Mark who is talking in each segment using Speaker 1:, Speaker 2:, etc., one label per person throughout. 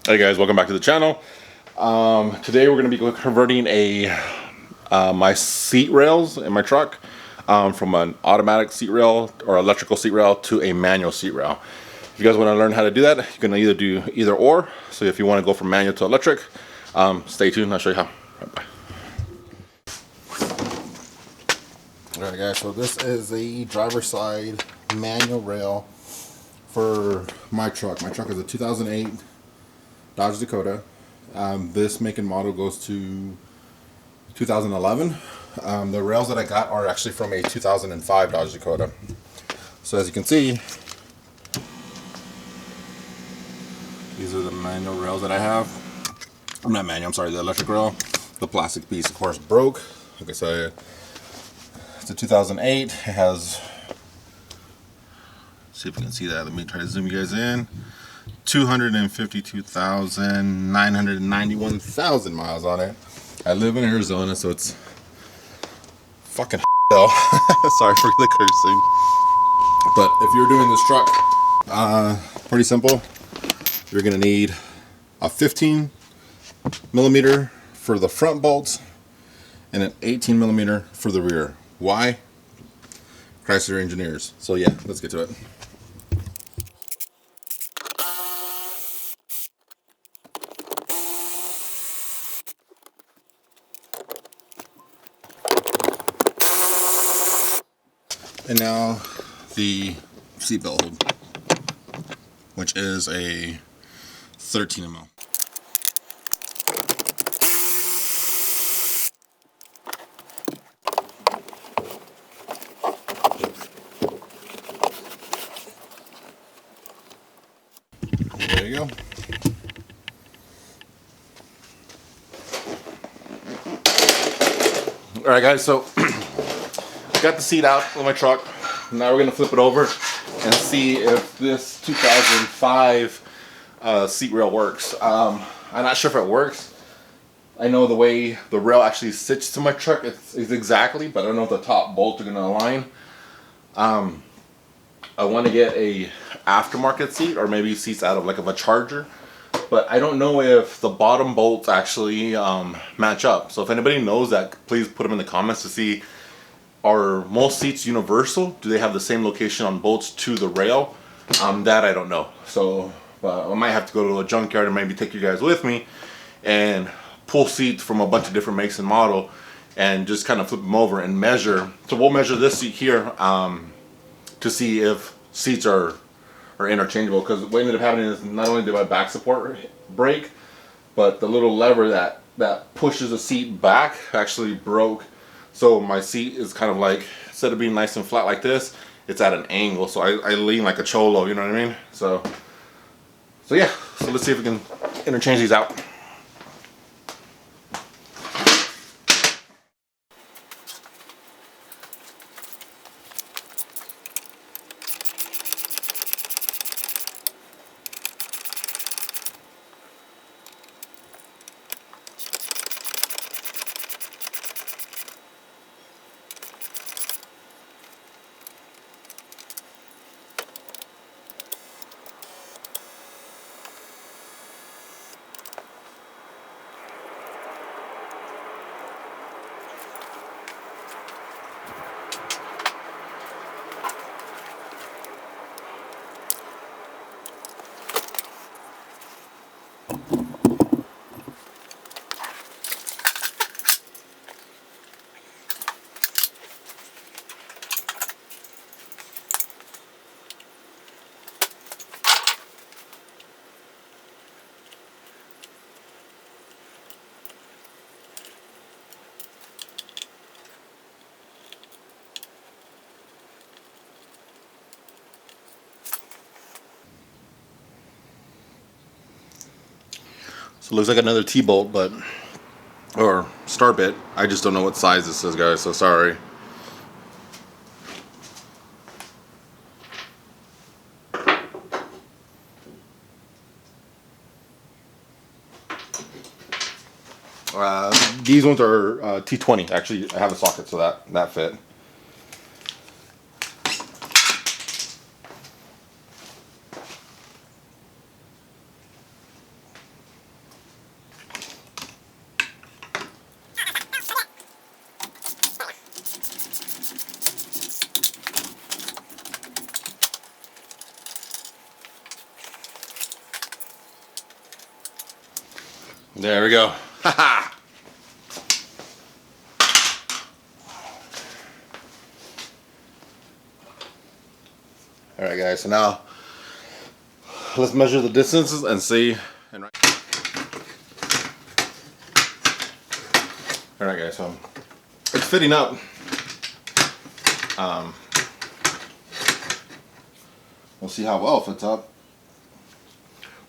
Speaker 1: Hey guys, welcome back to the channel. Today we're going to be converting my seat rails in my truck from an automatic seat rail or electrical seat rail to a manual seat rail. If you guys want to learn how to do that, you can either do either or. So if you want to go from manual to electric, stay tuned. I'll show you how. Bye.
Speaker 2: Alright guys, so this is a driver's side manual rail for my truck. My truck is a 2008 Dodge Dakota. This make and model goes to 2011. The rails that I got are actually from a 2005 Dodge Dakota. So as you can see, these are the manual rails that I have. I'm not manual, I'm sorry, the electric rail. The plastic piece, of course, broke. Like I said, it's a 2008. It has, see if you can see that. Let me try to zoom you guys in. 252,991,000 miles on it. I live in Arizona, so it's fucking hell. Sorry for the cursing. But if you're doing this truck, pretty simple. You're gonna need a 15 millimeter for the front bolts and an 18 millimeter for the rear. Why? Chrysler engineers. So yeah, let's get to it. And now the seatbelt hold, which is a 13 ml. There you go.
Speaker 1: All right, guys. So got the seat out of my truck. Now we're gonna flip it over and see if this 2005 seat rail works. I'm not sure if it works. I know the way the rail actually sits to my truck is exactly, but I don't know if the top bolts are gonna align. I want to get a aftermarket seat or maybe seats out of a Charger, but I don't know if the bottom bolts actually match up. So if anybody knows that, please put them in the comments to see. Are most seats universal? Do they have the same location on bolts to the rail? That I don't know. So I might have to go to a junkyard and maybe take you guys with me and pull seats from a bunch of different makes and model and just kind of flip them over and measure. So we'll measure this seat here to see if seats are interchangeable, because what ended up happening is not only did my back support break, but the little lever that pushes the seat back actually broke. So my seat is kind of like, instead of being nice and flat like this, it's at an angle. So I lean like a cholo, you know what I mean? So yeah, so let's see if we can interchange these out. So it looks like another T-bolt, or star bit. I just don't know what size this is, guys, so sorry. These ones are T20. Actually, I have a socket, so that fit. There we go. Haha. All right, guys. So now let's measure the distances and see. All right, guys. So it's fitting up. We'll see how well it fits up.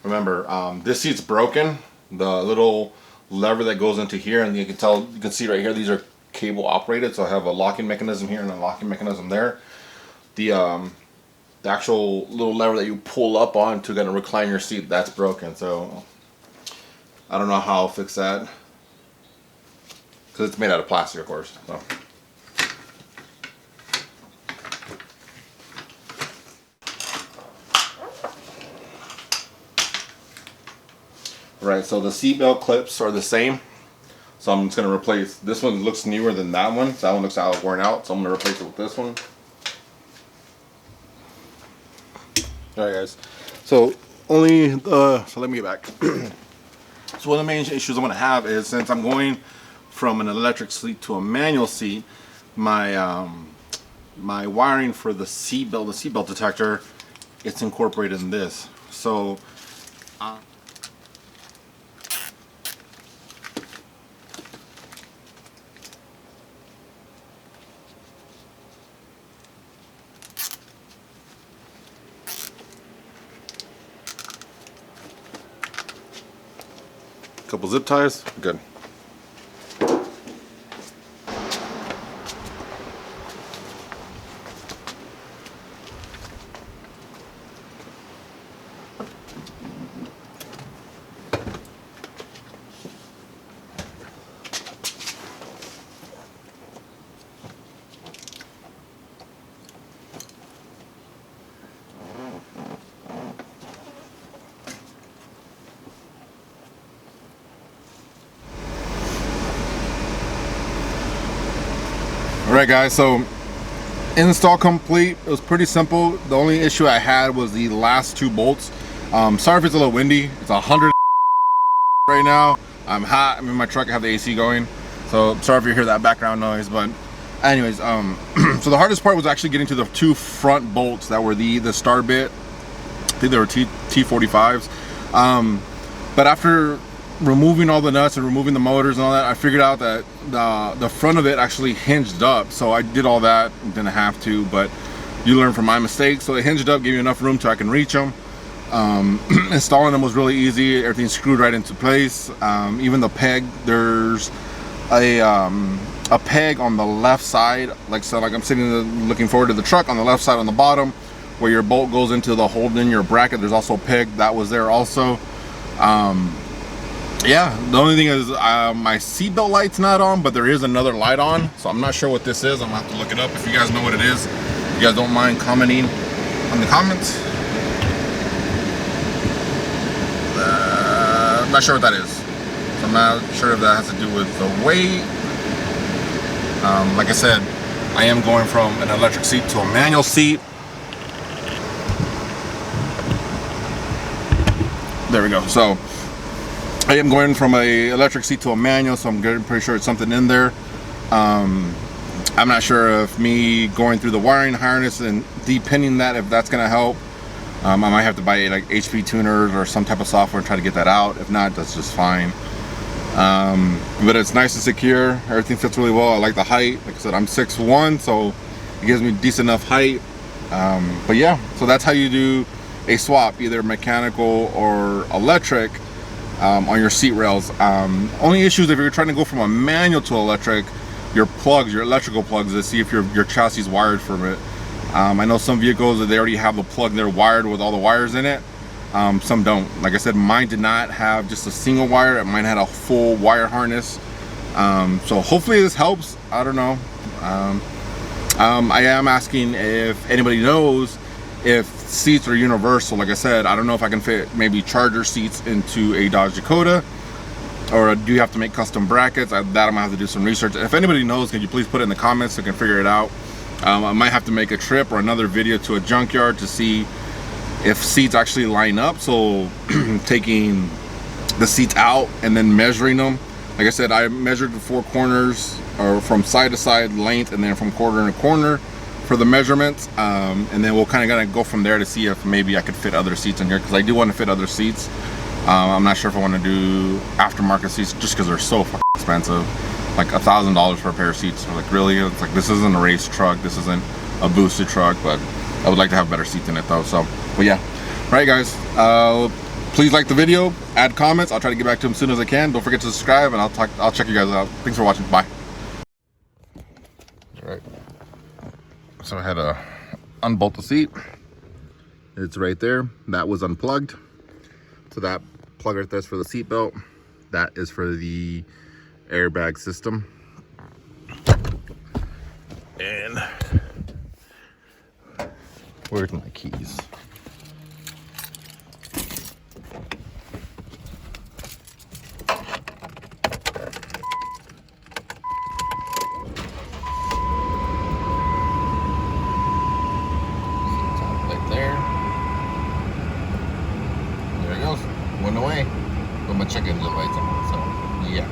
Speaker 1: Remember, this seat's broken. The little lever that goes into here, and you can see right here, these are cable operated. So I have a locking mechanism here and a locking mechanism there. The actual little lever that you pull up on to kind of recline your seat, that's broken. So I don't know how I'll fix that, because it's made out of plastic, of course. So. Right, so the seatbelt clips are the same. So I'm just going to replace, this one looks newer than that one. So that one looks out worn out. So I'm going to replace it with this one. Alright guys, so so let me get back. So one of the main issues I'm going to have is, since I'm going from an electric seat to a manual seat, my my wiring for the seatbelt detector, it's incorporated in this. So couple zip ties, good. Alright guys, so install complete. It was pretty simple. The only issue I had was the last two bolts. Sorry if it's a little windy. It's 100 right now. I'm hot. I'm in my truck. I have the AC going. So sorry if you hear that background noise. But anyways, so the hardest part was actually getting to the two front bolts that were the star bit. I think they were T45s. But after removing all the nuts and removing the motors and all that, I figured out that the front of it actually hinged up. So I did all that, didn't have to, but you learn from my mistakes. So it hinged up, gave me enough room so I can reach them. Installing them was really easy. Everything's screwed right into place. Even the peg, there's a peg on the left side, like I'm sitting looking forward to the truck, on the left side on the bottom where your bolt goes into the hold in your bracket. There's also a peg that was there also. Yeah, the only thing is my seatbelt light's not on, but there is another light on, so I'm not sure what this is. I'm gonna have to look it up. If you guys know what it is, if you guys don't mind commenting on the comments. I'm not sure what that is. So I'm not sure if that has to do with the weight. Like I said, I am going from an electric seat to a manual seat. There we go. So I am going from a electric seat to a manual, so I'm pretty sure it's something in there. I'm not sure if me going through the wiring harness and depinning that, if that's gonna help. I might have to buy like HP tuners or some type of software and try to get that out. If not, that's just fine. But it's nice and secure. Everything fits really well. I like the height. Like I said, I'm 6'1", so it gives me decent enough height. But yeah, so that's how you do a swap, either mechanical or electric. On your seat rails. Only issues if you're trying to go from a manual to electric, your plugs, your electrical plugs, to see if your chassis is wired from it. I know some vehicles that they already have the plug there wired with all the wires in it. Some don't. Like I said, mine did not have just a single wire. Mine had a full wire harness. So hopefully this helps. I don't know. I am asking if anybody knows if seats are universal. Like I said, I don't know if I can fit maybe charger seats into a Dodge Dakota, or do you have to make custom brackets? That I'm gonna have to do some research. If anybody knows, can you please put it in the comments so I can figure it out. I might have to make a trip or another video to a junkyard to see if seats actually line up. So taking
Speaker 2: the seats out and then measuring them. Like I said, I measured the 4 corners, or from side to side length, and then from corner to corner for the measurements, and then we'll kind of gonna go from there to see if maybe I could fit other seats in here, because I do want to fit other seats. I'm not sure if I want to do aftermarket seats just because they're so fucking expensive, like $1,000 for a pair of seats. Like, really, it's like, this isn't a race truck, this isn't a boosted truck, but I would like to have better seats in it though. So, but yeah, all right guys, please like the video, add comments. I'll try to get back to them as soon as I can. Don't forget to subscribe, and I'll check you guys out. Thanks for watching. Bye. All right. So I had to unbolt the seat. It's right there. That was unplugged. So that plug right there is for the seat belt. That is for the airbag system. And where's my keys? There it goes. Went away. But my check engine lights on. So yeah.